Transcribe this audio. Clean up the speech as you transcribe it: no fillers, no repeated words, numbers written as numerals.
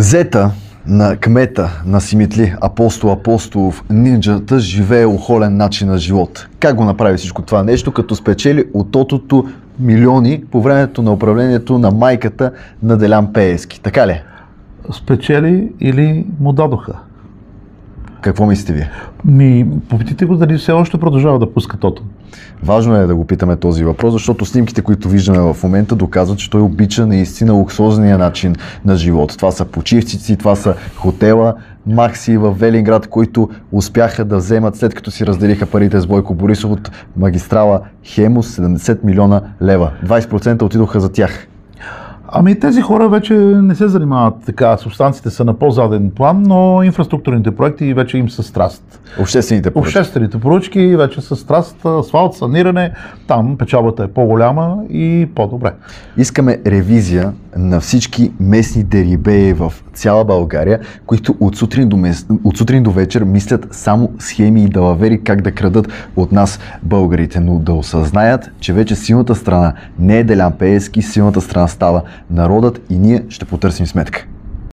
Зета на кмета на Симитли, Апостол Апостолов, нинджата живее охолен начин на живот. Как го направи всичко това нещо, като спечели от тотото милиони по времето на управлението на майката на Делян Пеевски? Така ли? Спечели или му дадоха? Какво мислите вие? Попитайте го дали все още продължава да пуска тото. Важно е да го питаме този въпрос, защото снимките, които виждаме в момента, доказват, че той обича наистина луксозния начин на живот. Това са почивцици, това са хотела Макси в Велинград, които успяха да вземат, след като си разделиха парите с Бойко Борисов от магистрала Хемус, 70 милиона лева. 20% отидоха за тях. Тези хора вече не се занимават така, субстанциите са на по-заден план, но инфраструктурните проекти вече им са страст. Обществените поръчки вече са страст, асфалт, саниране, там печалбата е по-голяма и по-добре. Искаме ревизия на всички местни дерибеи в цяла България, които от сутрин до вечер мислят само схеми и далавери как да крадат от нас българите, но да осъзнаят, че вече силната страна не е Делян Пеевски, силната страна става народът и ние ще потърсим сметка.